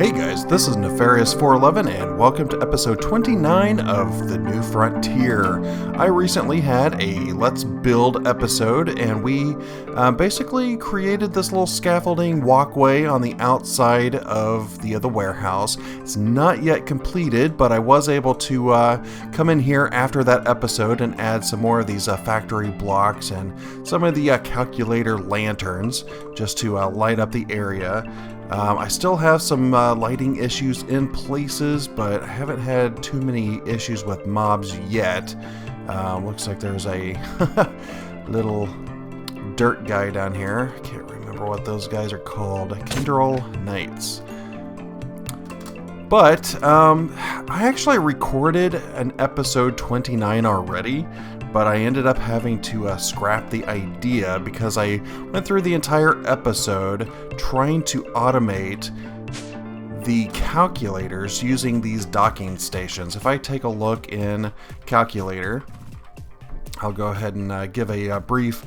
Hey guys, this is Nefarious411 and welcome to episode 29 of The New Frontier. I recently had a Let's Build episode and we basically created this little scaffolding walkway on the outside of the warehouse. It's not yet completed, but I was able to come in here after that episode and add some more of these factory blocks and some of the calculator lanterns just to light up the area. I still have some lighting issues in places, but I haven't had too many issues with mobs yet. Looks like there's a little dirt guy down here. I can't remember what those guys are called. Kindrel Knights. But I actually recorded an episode 29 already, but I ended up having to scrap the idea because I went through the entire episode trying to automate the calculators using these docking stations. If I take a look in Calculator, I'll go ahead and give a brief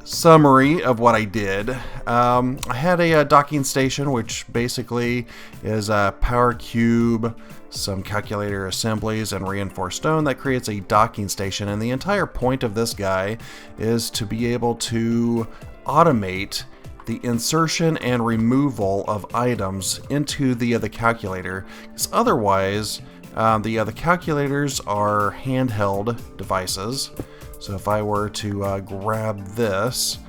summary of what I did. I had a docking station, which basically is a power cube, some calculator assemblies, and reinforced stone that creates a docking station. And the entire point of this guy is to be able to automate the insertion and removal of items into the calculator, because otherwise the calculators are handheld devices. So if I were to grab this,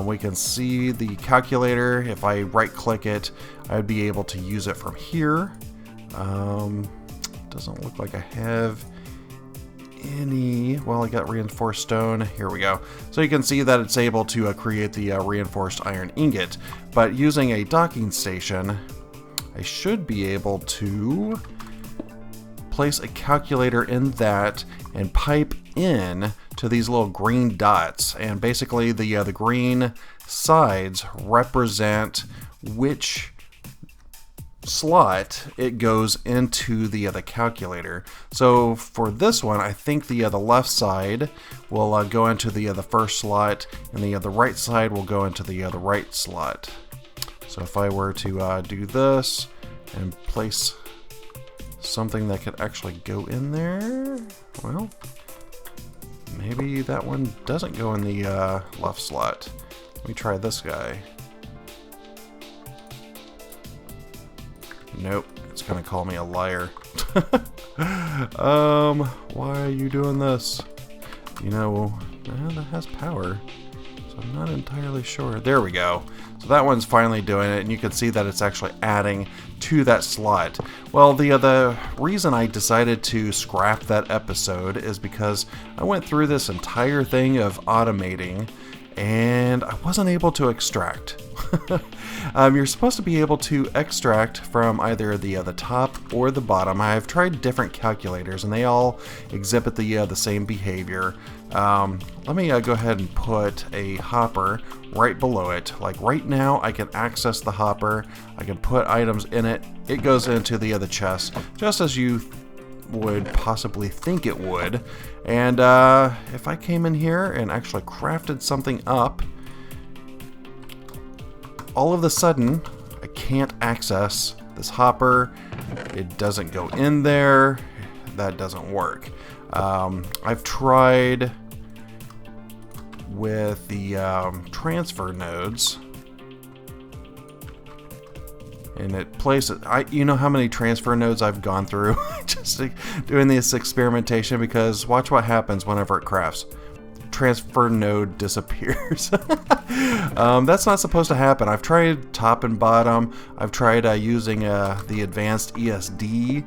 we can see the calculator. If I right click it, I'd be able to use it from here. Doesn't look like I have any. Well, I got reinforced stone. Here we go. So you can see that it's able to create the reinforced iron ingot. But using a docking station, I should be able to place a calculator in that and pipe in to these little green dots. And basically the green sides represent which slot it goes into the calculator. So for this one, I think the left side will go into the first slot, and the right side will go into the right slot. So if I were to do this and place something that could actually go in there, well, maybe that one doesn't go in the left slot. Let me try this guy. Nope, it's gonna call me a liar. Why are you doing this? You know, that has power, so I'm not entirely sure. There we go. So that one's finally doing it, and you can see that it's actually adding to that slot. Well, the reason I decided to scrap that episode is because I went through this entire thing of automating, and I wasn't able to extract. You're supposed to be able to extract from either the top or the bottom. I've tried different calculators and they all exhibit the same behavior. Let me go ahead and put a hopper right below it. Like right now I can access the hopper, I can put items in it, it goes into the chest, just as you would possibly think it would. And if I came in here and actually crafted something up, all of a sudden I can't access this hopper. It doesn't go in there. That doesn't work. I've tried with the transfer nodes, and it places. You know how many transfer nodes I've gone through just doing this experimentation, because watch what happens whenever it crafts. Transfer node disappears. That's not supposed to happen. I've tried top and bottom. I've tried using the advanced ESD.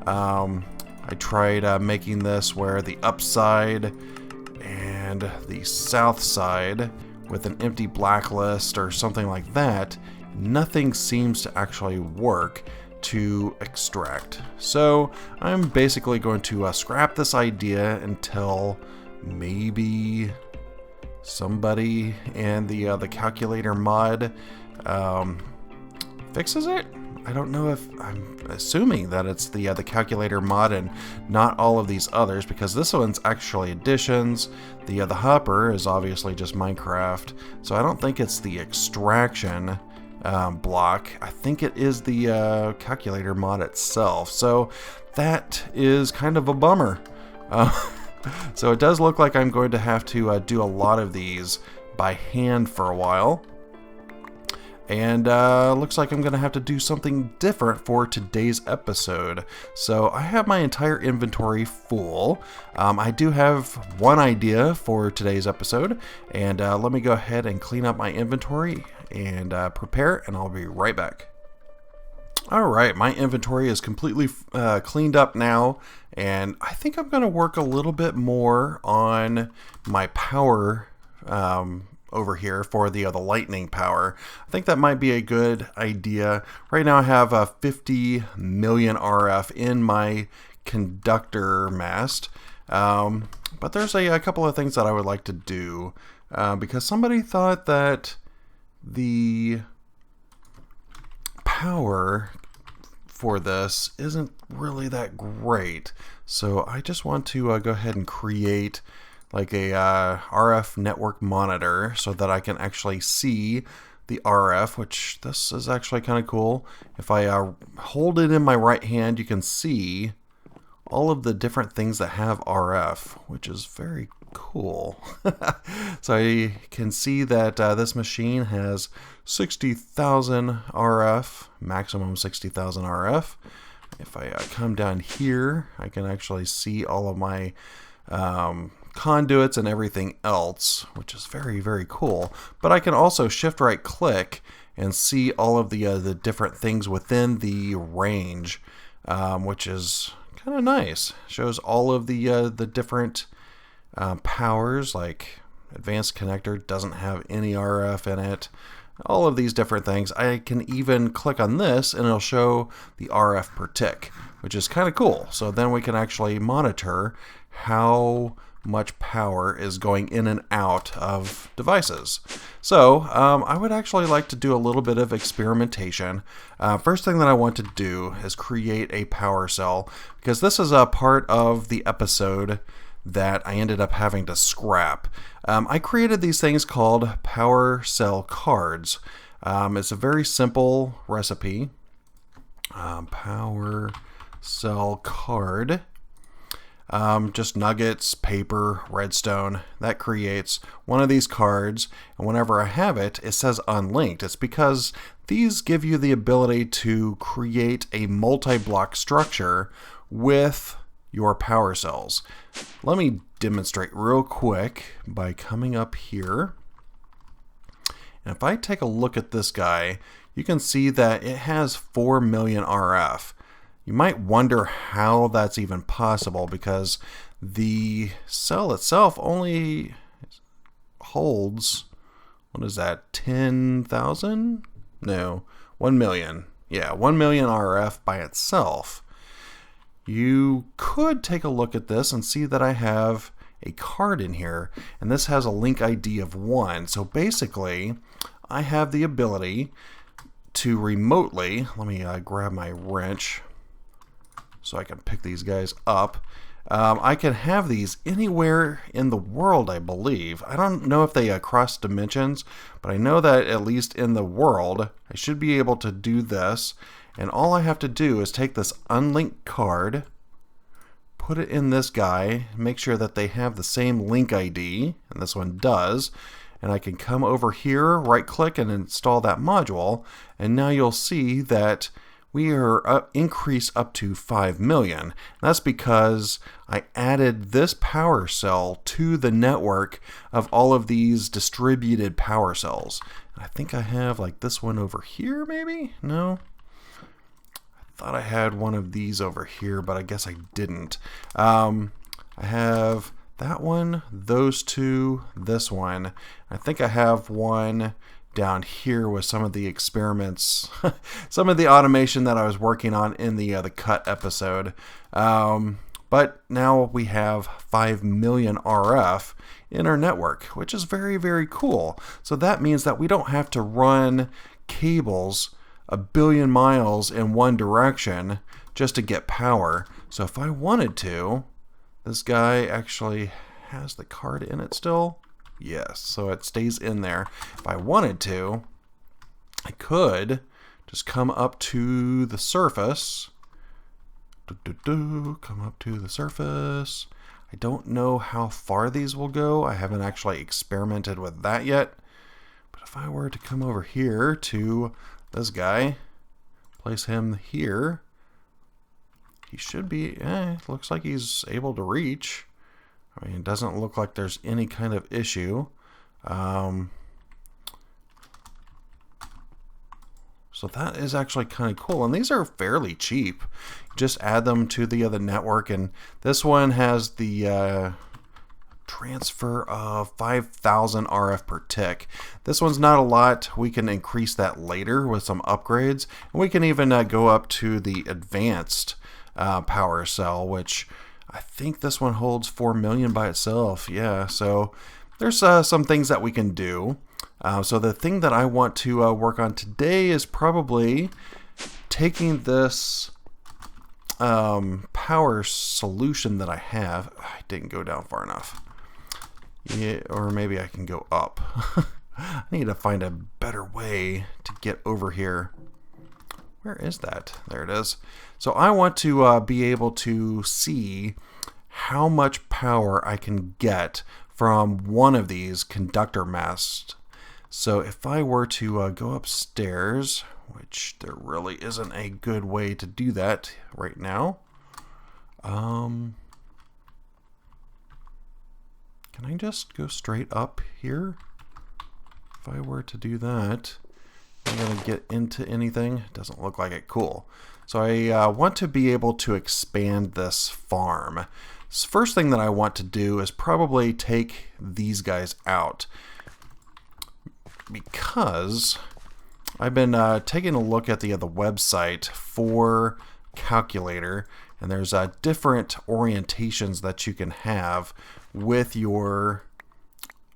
I tried making this where the upside and the south side with an empty blacklist or something like that. Nothing seems to actually work to extract. So I'm basically going to scrap this idea until maybe somebody in the calculator mod fixes it. I don't know if, I'm assuming that it's the calculator mod and not all of these others, because this one's actually additions. The hopper is obviously just Minecraft, so I don't think it's the extraction block. I think it is the calculator mod itself. So that is kind of a bummer. So it does look like I'm going to have to do a lot of these by hand for a while. And looks like I'm going to have to do something different for today's episode. So I have my entire inventory full. I do have one idea for today's episode. And let me go ahead and clean up my inventory and prepare, and I'll be right back. Alright, my inventory is completely cleaned up now. And I think I'm going to work a little bit more on my power over here for the lightning power. I think that might be a good idea. Right now I have 50 million RF in my conductor mast, but there's a couple of things that I would like to do because somebody thought that the power for this isn't really that great, so I just want to go ahead and create like a RF network monitor so that I can actually see the RF, which this is actually kind of cool. If I hold it in my right hand, you can see all of the different things that have RF, which is very cool. So you can see that this machine has 60,000 RF, maximum 60,000 RF. If I come down here, I can actually see all of my conduits and everything else, which is very, very cool. But I can also shift right click and see all of the different things within the range, which is kind of nice. Shows all of the different powers, like advanced connector doesn't have any RF in it. All of these different things. I can even click on this and it'll show the RF per tick, which is kind of cool. So then we can actually monitor how much power is going in and out of devices. So I would actually like to do a little bit of experimentation. First thing that I want to do is create a power cell, because this is a part of the episode that I ended up having to scrap. I created these things called power cell cards. It's a very simple recipe. Power cell card. Just nuggets, paper, redstone. That creates one of these cards, and whenever I have it, it says unlinked. It's because these give you the ability to create a multi-block structure with your power cells. Let me demonstrate real quick by coming up here. And if I take a look at this guy, you can see that it has 4 million RF. You might wonder how that's even possible, because the cell itself only holds, what is that, 10,000? No, 1 million. Yeah, 1 million RF by itself. You could take a look at this and see that I have a card in here, and this has a link ID of 1. So basically, I have the ability to remotely, let me grab my wrench so I can pick these guys up. I can have these anywhere in the world, I believe. I don't know if they cross dimensions, but I know that at least in the world, I should be able to do this. And all I have to do is take this unlinked card, put it in this guy, make sure that they have the same link ID, and this one does. And I can come over here, right click, and install that module. And now you'll see that we are increased up to 5 million. That's because I added this power cell to the network of all of these distributed power cells. I think I have like this one over here, maybe? No? I thought I had one of these over here, but I guess I didn't. I have that one, those two, this one. I think I have one down here with some of the experiments, some of the automation that I was working on in the cut episode. But now we have 5 million RF in our network, which is very, very cool. So that means that we don't have to run cables 1 billion miles in one direction just to get power. So if I wanted to, this guy actually has the card in it still. Yes, so it stays in there. If I wanted to, I could just come up to the surface. Come up to the surface. I don't know how far these will go. I haven't actually experimented with that yet. But if I were to come over here to this guy, place him here, he should be, looks like he's able to reach. I mean, it doesn't look like there's any kind of issue. So that is actually kind of cool. And these are fairly cheap. Just add them to the other network. And this one has the transfer of 5,000 RF per tick. This one's not a lot. We can increase that later with some upgrades. And we can even go up to the advanced power cell, which I think this one holds 4 million by itself. Yeah, so there's some things that we can do. So the thing that I want to work on today is probably taking this power solution that I have. I didn't go down far enough. Yeah, or maybe I can go up. I need to find a better way to get over here. Where is that? There it is. So I want to be able to see how much power I can get from one of these conductor masts. So if I were to go upstairs, which there really isn't a good way to do that right now. Can I just go straight up here? If I were to do that, I'm going to get into anything. It doesn't look like it. Cool. So I want to be able to expand this farm. So first thing that I want to do is probably take these guys out, because I've been taking a look at the website for Calculator, and there's different orientations that you can have with your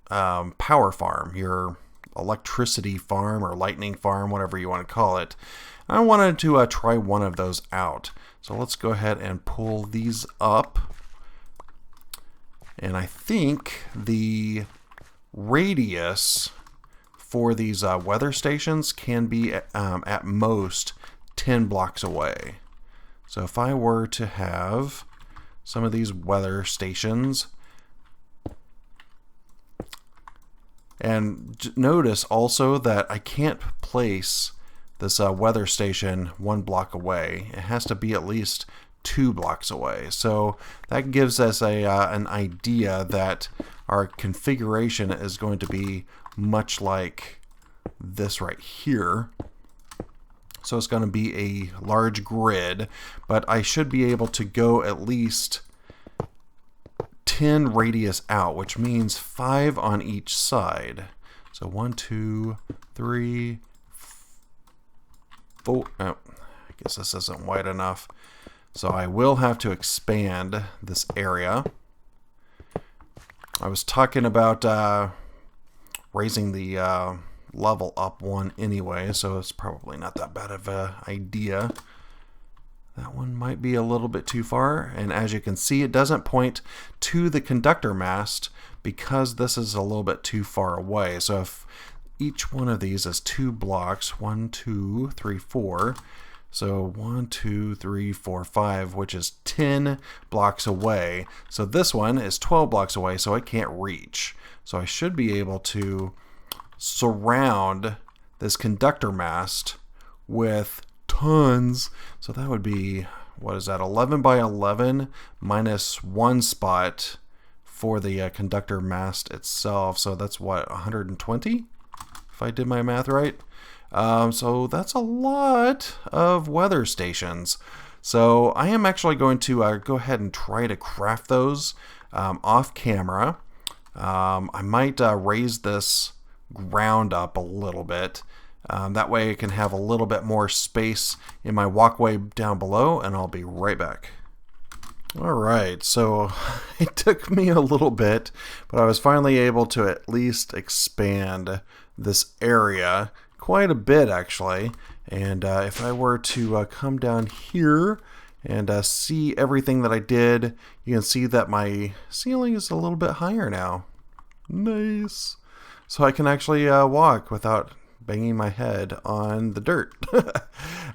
power farm, your electricity farm or lightning farm, whatever you want to call it. I wanted to try one of those out. So let's go ahead and pull these up. And I think the radius for these weather stations can be at most 10 blocks away. So if I were to have some of these weather stations, and notice also that I can't place this weather station 1 block away. It has to be at least 2 blocks away. So that gives us an idea that our configuration is going to be much like this right here. So it's going to be a large grid, but I should be able to go at least 10 radius out, which means 5 on each side. So 1, 2, 3, 4. Oh, I guess this isn't wide enough. So I will have to expand this area. I was talking about raising the level up 1 anyway, so it's probably not that bad of an idea. That one might be a little bit too far, and as you can see, it doesn't point to the conductor mast because this is a little bit too far away. So if each one of these is 2 blocks, 1, 2, 3, 4. So 1, 2, 3, 4, 5, which is 10 blocks away. So this one is 12 blocks away, so I can't reach. So I should be able to surround this conductor mast with tons. So that would be, what is that, 11 by 11 minus 1 spot for the conductor mast itself. So that's what, 120? If I did my math right. So that's a lot of weather stations. So I am actually going to go ahead and try to craft those off camera. I might raise this ground up a little bit. That way I can have a little bit more space in my walkway down below, and I'll be right back. Alright, so it took me a little bit, but I was finally able to at least expand this area quite a bit actually. And if I were to come down here and see everything that I did, you can see that my ceiling is a little bit higher now. Nice. So I can actually walk without banging my head on the dirt.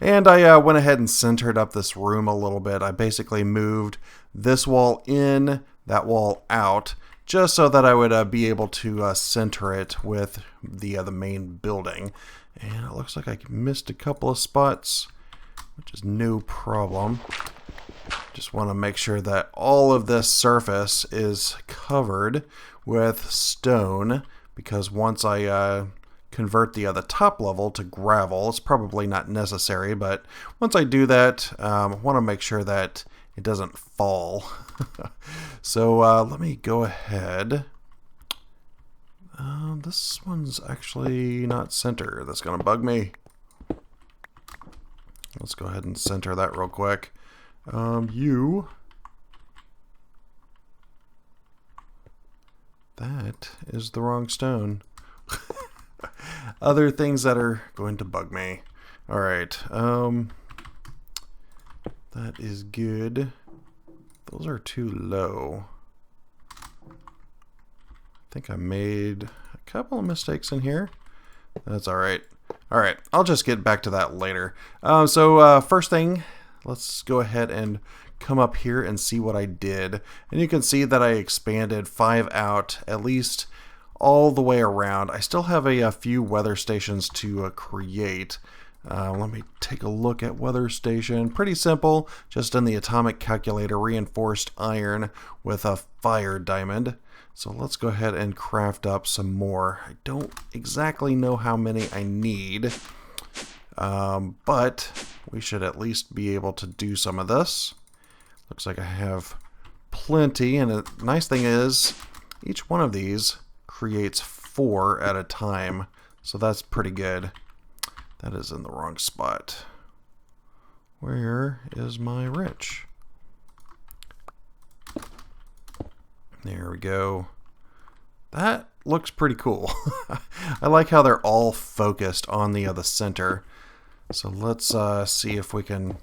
And I went ahead and centered up this room a little bit. I basically moved this wall in, that wall out, just so that I would be able to center it with the main building. And it looks like I missed a couple of spots, which is no problem. Just want to make sure that all of this surface is covered with stone, because once I convert the top level to gravel, it's probably not necessary, but once I do that, I want to make sure that it doesn't fall. So let me go ahead. This one's actually not center. That's going to bug me. Let's go ahead and center that real quick. That is the wrong stone. Other things that are going to bug me. Alright, that is good. Those are too low. I think I made a couple of mistakes in here. That's alright. Alright, I'll just get back to that later. So first thing, let's go ahead and come up here and see what I did. And you can see that I expanded 5 out, at least all the way around. I still have a few weather stations to create. Let me take a look at weather station. Pretty simple, just in the atomic calculator, reinforced iron with a fire diamond. So let's go ahead and craft up some more. I don't exactly know how many I need, but we should at least be able to do some of this. Looks like I have plenty, and the nice thing is each one of these creates 4 at a time, so that's pretty good. That is in the wrong spot. Where is my rich? There we go. That looks pretty cool. I like how they're all focused on the center. So let's see if we can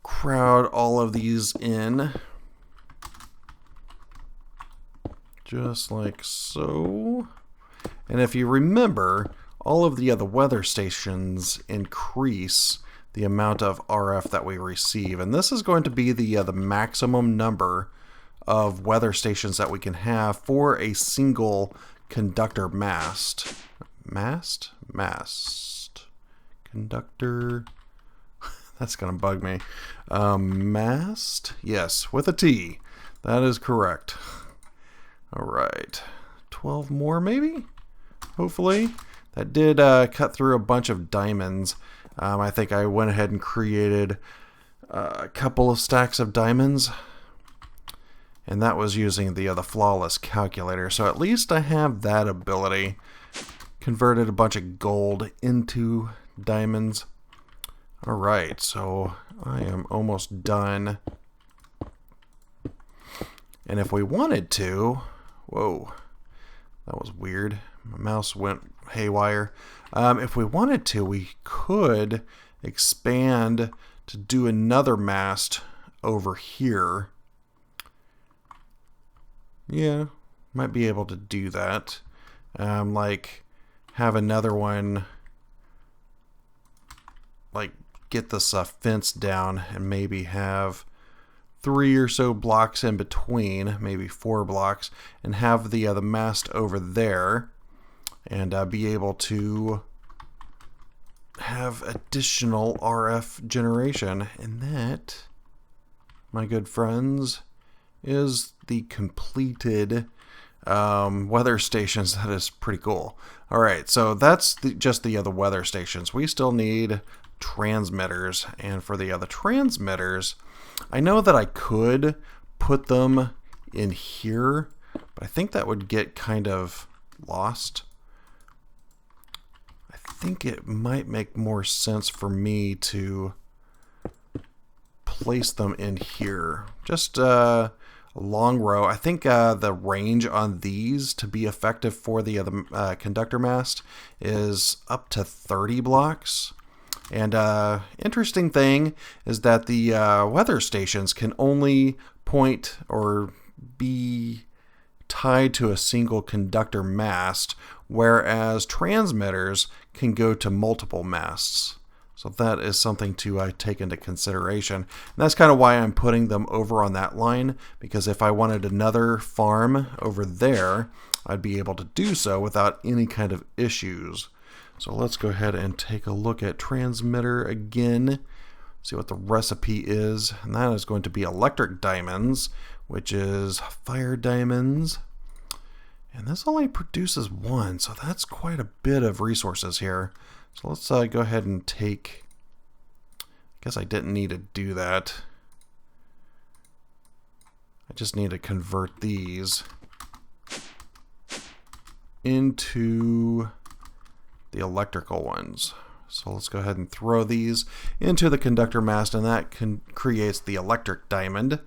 crowd all of these in. Just like so. And if you remember, all of the weather stations increase the amount of RF that we receive. And this is going to be the maximum number of weather stations that we can have for a single conductor mast. Mast? Conductor. That's going to bug me. Mast? Yes, with a T. That is correct. All right. 12 more, maybe? Hopefully. That did cut through a bunch of diamonds. I think I went ahead and created a couple of stacks of diamonds. And that was using the flawless calculator. So at least I have that ability. Converted a bunch of gold into diamonds. Alright, so I am almost done. And if we wanted to... Whoa, that was weird. My mouse went haywire. If we wanted to, we could expand to do another mast over here. Yeah, might be able to do that. Like, have another one, like, get this fence down and maybe have 3 or so blocks in between, maybe 4 blocks, and have the mast over there, and be able to have additional RF generation. And that, my good friends, is the completed weather stations. That is pretty cool. Alright, so that's just the weather stations. We still need transmitters, and for the transmitters, I know that I could put them in here, but I think that would get kind of lost. I think it might make more sense for me to place them in here. Just a long row. I think the range on these to be effective for the conductor mast is up to 30 blocks. And interesting thing is that the weather stations can only point or be tied to a single conductor mast, whereas transmitters can go to multiple masts. So that is something to take into consideration. And that's kind of why I'm putting them over on that line, because if I wanted another farm over there, I'd be able to do so without any kind of issues. So let's go ahead and take a look at transmitter again, see what the recipe is. And that is going to be electric diamonds, which is fire diamonds. And this only produces one, so that's quite a bit of resources here. So let's go ahead and take, I guess I didn't need to do that. I just need to convert these into the electrical ones. So let's go ahead and throw these into the conductor mast, and that creates the electric diamond.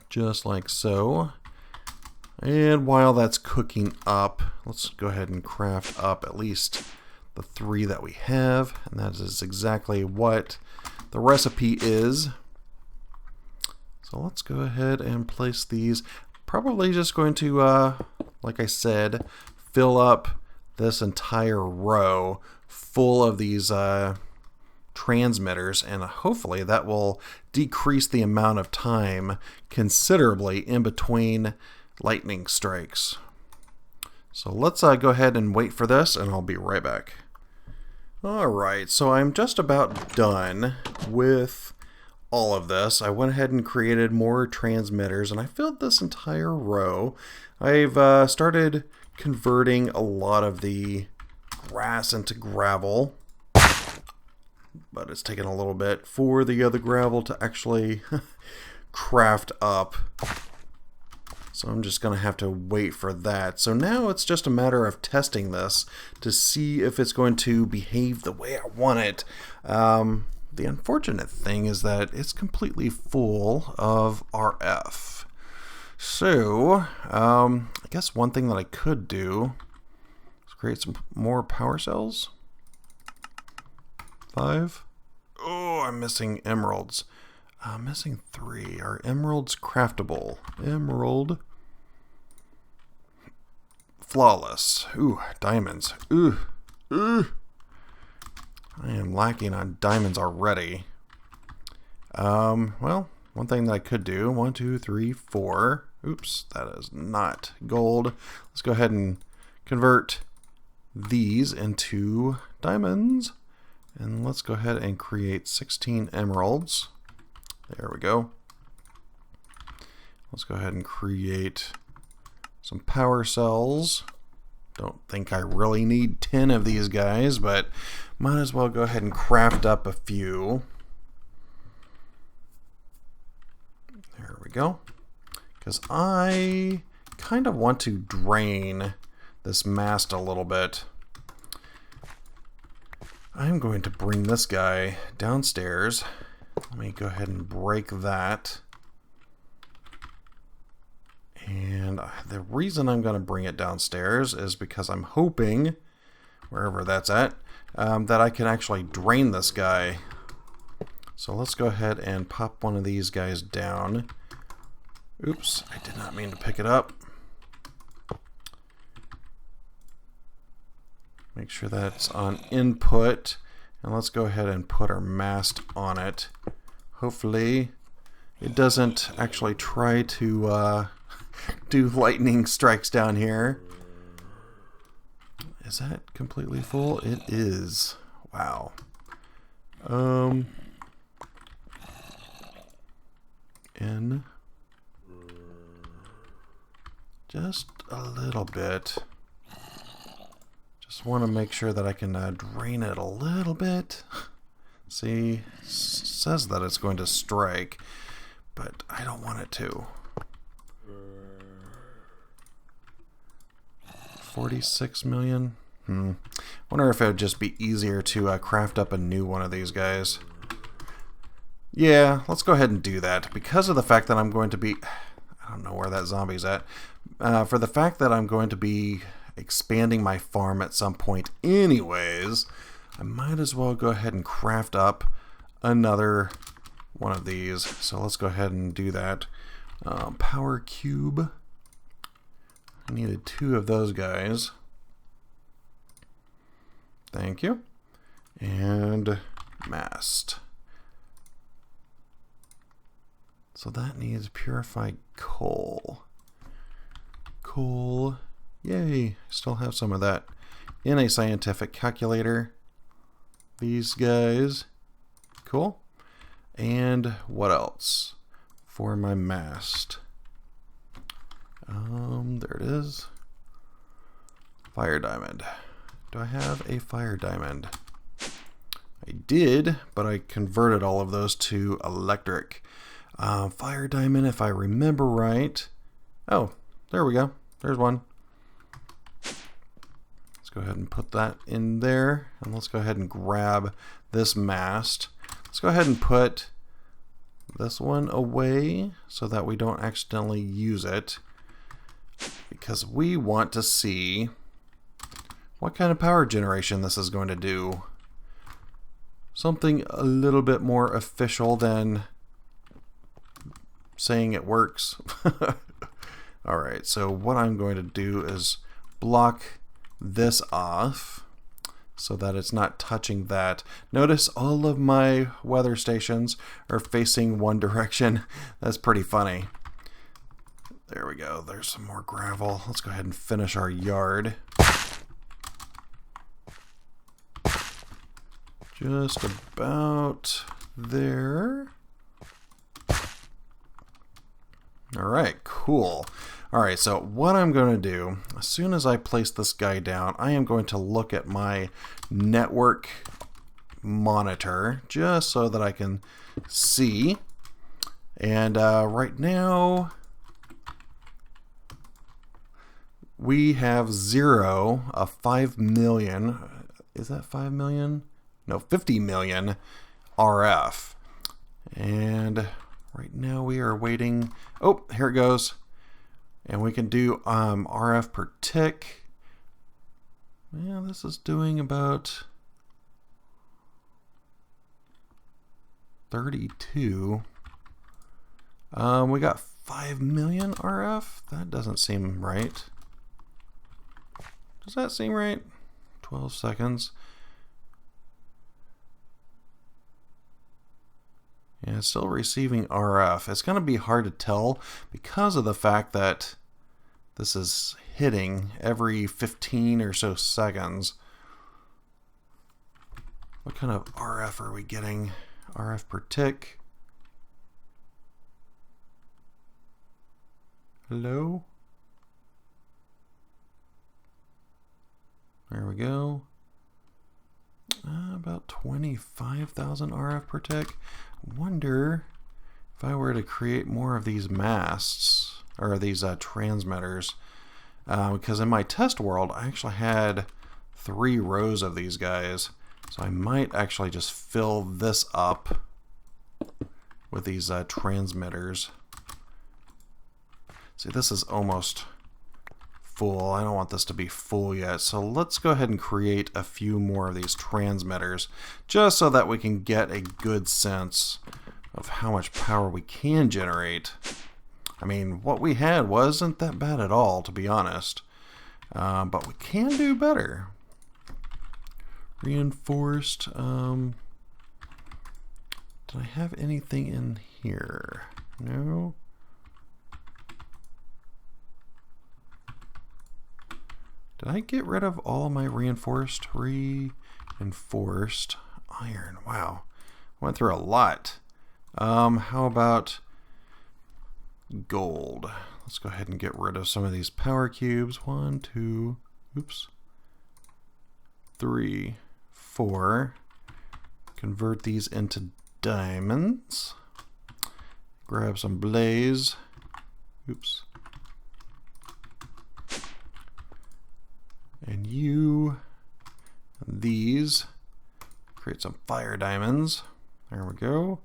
Just like so. And while that's cooking up, let's go ahead and craft up at least the 3 that we have. And that is exactly what the recipe is. So let's go ahead and place these. Probably just going to, like I said, fill up this entire row full of these transmitters, and hopefully that will decrease the amount of time considerably in between lightning strikes. So let's go ahead and wait for this, and I'll be right back. Alright, so I'm just about done with all of this. I went ahead and created more transmitters, and I filled this entire row. I've started converting a lot of the grass into gravel, but it's taken a little bit for the other gravel to actually craft up. So I'm just going to have to wait for that. So now it's just a matter of testing this to see if it's going to behave the way I want it. The unfortunate thing is that it's completely full of RF. So, I guess one thing that I could do is create some more power cells. 5. Oh, I'm missing emeralds. I'm missing 3. Are emeralds craftable? Emerald. Flawless. Ooh, diamonds. Ooh. Ooh. I am lacking on diamonds already. Well, one thing that I could do. 1, 2, 3, 4. Oops, that is not gold. Let's go ahead and convert these into diamonds. And let's go ahead and create 16 emeralds. There we go. Let's go ahead and create some power cells. Don't think I really need 10 of these guys, but might as well go ahead and craft up a few. There we go. Because I kind of want to drain this mast a little bit. I'm going to bring this guy downstairs. Let me go ahead and break that. And the reason I'm going to bring it downstairs is because I'm hoping, wherever that's at, that I can actually drain this guy. So let's go ahead and pop one of these guys down. Oops, I did not mean to pick it up. Make sure that's on input. And let's go ahead and put our mast on it. Hopefully it doesn't actually try to do lightning strikes down here. Is that completely full? It is. Wow. In just a little bit. Just want to make sure that I can drain it a little bit. See, says that it's going to strike, but I don't want it to. 46 million? Wonder if it would just be easier to craft up a new one of these guys. Yeah, let's go ahead and do that. Because of the fact that I'm going to be... I don't know where that zombie's at. For the fact that I'm going to be expanding my farm at some point anyways, I might as well go ahead and craft up another one of these. So let's go ahead and do that. Power cube. I needed 2 of those guys. Thank you. And mast. So that needs purified coal. Coal. Yay. Still have some of that in a scientific calculator. These guys. Cool. And what else for my mast? There it is. Fire diamond. Do I have a fire diamond? I did, but I converted all of those to electric. Fire diamond, if I remember right. Oh, there we go. There's one. Let's go ahead and put that in there. And let's go ahead and grab this mast. Let's go ahead and put this one away so that we don't accidentally use it, because we want to see what kind of power generation this is going to do. Something a little bit more official than saying it works. Alright, so what I'm going to do is block this off so that it's not touching that. Notice all of my weather stations are facing one direction. That's pretty funny. There we go. There's some more gravel. Let's go ahead and finish our yard. Just about there. Alright, cool. Alright, so what I'm going to do, as soon as I place this guy down, I am going to look at my network monitor just so that I can see. And right now, we have 0 of 5 million. Is that 5 million? No, 50 million RF. And right now we are waiting. Oh, here it goes. And we can do RF per tick. Yeah, this is doing about 32. We got 5 million RF. That doesn't seem right. Does that seem right? 12 seconds. Yeah, it's still receiving RF. It's going to be hard to tell because of the fact that this is hitting every 15 or so seconds. What kind of RF are we getting? RF per tick. Hello? There we go. About 25,000 RF per tick. Wonder if I were to create more of these masts or these transmitters, because in my test world I actually had 3 rows of these guys, so I might actually just fill this up with these transmitters. See, this is almost full. I don't want this to be full yet, so let's go ahead and create a few more of these transmitters just so that we can get a good sense of how much power we can generate. I mean, what we had wasn't that bad at all, to be honest, but we can do better. Reinforced. Did I have anything in here? No. Did I get rid of all of my reinforced? Reinforced iron. Wow. Went through a lot. How about gold? Let's go ahead and get rid of some of these power cubes. 1, 2, oops. 3, 4. Convert these into diamonds. Grab some blaze. Oops. And these, create some fire diamonds. There we go.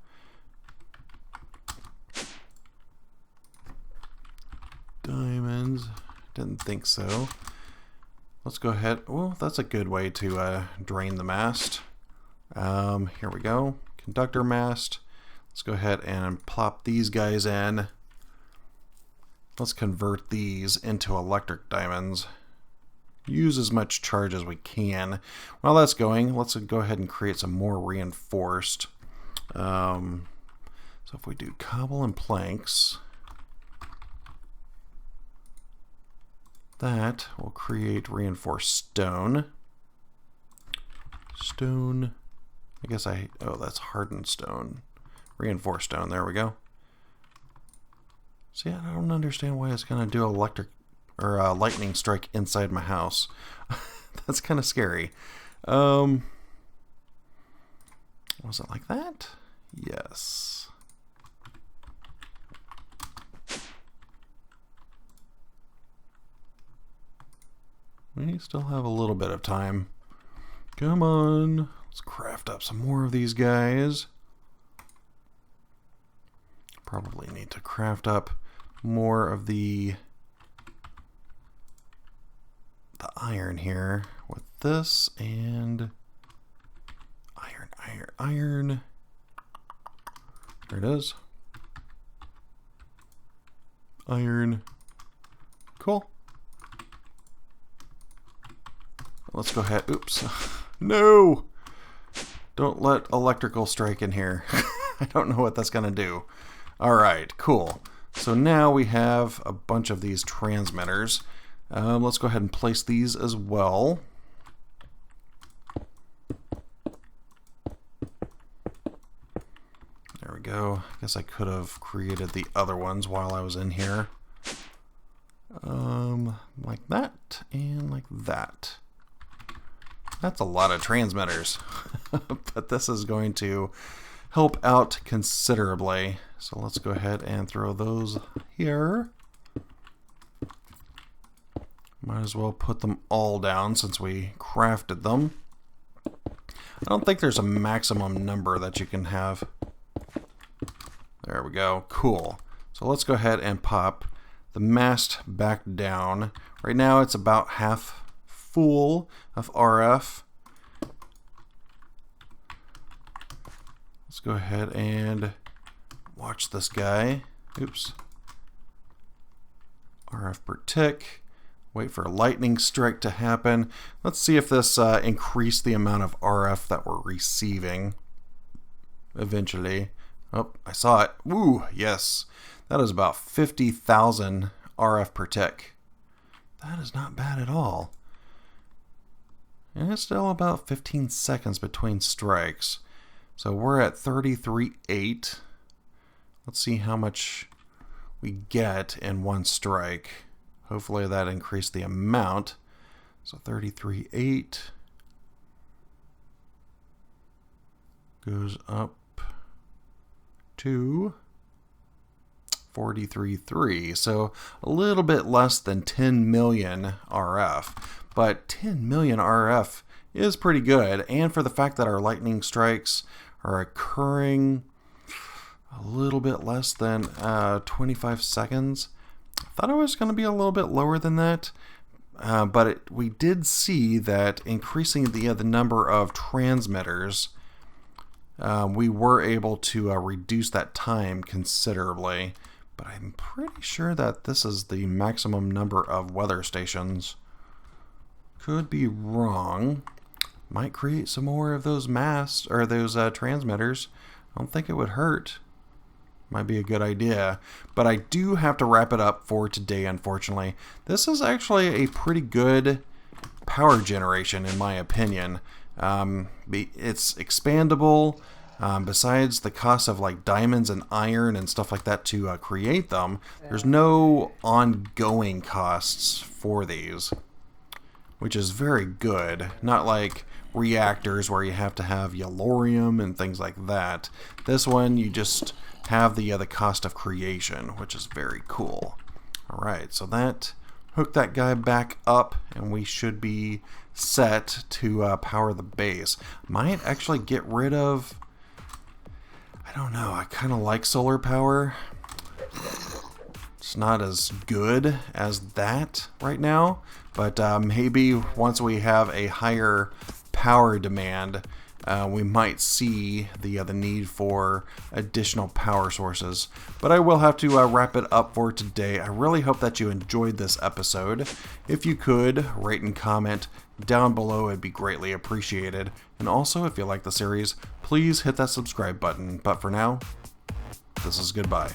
Diamonds, didn't think so. Let's go ahead, well, that's a good way to drain the mast. Here we go, conductor mast. Let's go ahead and plop these guys in. Let's convert these into electric diamonds. Use as much charge as we can. While that's going, let's go ahead and create some more reinforced. So if we do cobble and planks, that will create reinforced stone. Stone. I guess oh, that's hardened stone. Reinforced stone. There we go. See, I don't understand why it's going to do electric or lightning strike inside my house. That's kind of scary. Was it like that? Yes. We still have a little bit of time. Come on. Let's craft up some more of these guys. Probably need to craft up more of the iron here with this and iron. There it is. Iron. Cool. Let's go ahead. Oops. No! Don't let electrical strike in here. I don't know what that's going to do. Alright, cool. So now we have a bunch of these transmitters. Let's go ahead and place these as well. There we go. I guess I could have created the other ones while I was in here. Like that and like that. That's a lot of transmitters. But this is going to help out considerably. So let's go ahead and throw those here. Might as well put them all down since we crafted them. I don't think there's a maximum number that you can have. There we go. Cool. So let's go ahead and pop the mast back down. Right now it's about half full of RF. Let's go ahead and watch this guy. Oops. RF per tick. Wait for a lightning strike to happen. Let's see if this increased the amount of RF that we're receiving eventually. Oh, I saw it. Woo, yes. That is about 50,000 RF per tick. That is not bad at all. And it's still about 15 seconds between strikes. So we're at 33.8. Let's see how much we get in one strike. Hopefully that increased the amount. So 33.8 goes up to 43.3. So a little bit less than 10 million RF. But 10 million RF is pretty good. And for the fact that our lightning strikes are occurring a little bit less than 25 seconds. I thought it was going to be a little bit lower than that, but we did see that increasing the number of transmitters, we were able to reduce that time considerably. But I'm pretty sure that this is the maximum number of weather stations. Could be wrong. Might create some more of those masts or those transmitters. I don't think it would hurt. Might be a good idea. But I do have to wrap it up for today, unfortunately. This is actually a pretty good power generation, in my opinion. It's expandable. Besides the cost of like diamonds and iron and stuff like that to create them, there's no ongoing costs for these, which is very good. Not like reactors where you have to have yellorium and things like that. This one you just have the cost of creation, which is very cool. Alright, so that hook that guy back up and we should be set to power the base. Might actually get rid of, I don't know, I kind of like solar power. It's not as good as that right now, but maybe once we have a higher power demand, we might see the need for additional power sources. But I will have to wrap it up for today. I really hope that you enjoyed this episode. If you could, rate and comment down below, it'd be greatly appreciated. And also, if you like the series, please hit that subscribe button. But for now, this is goodbye.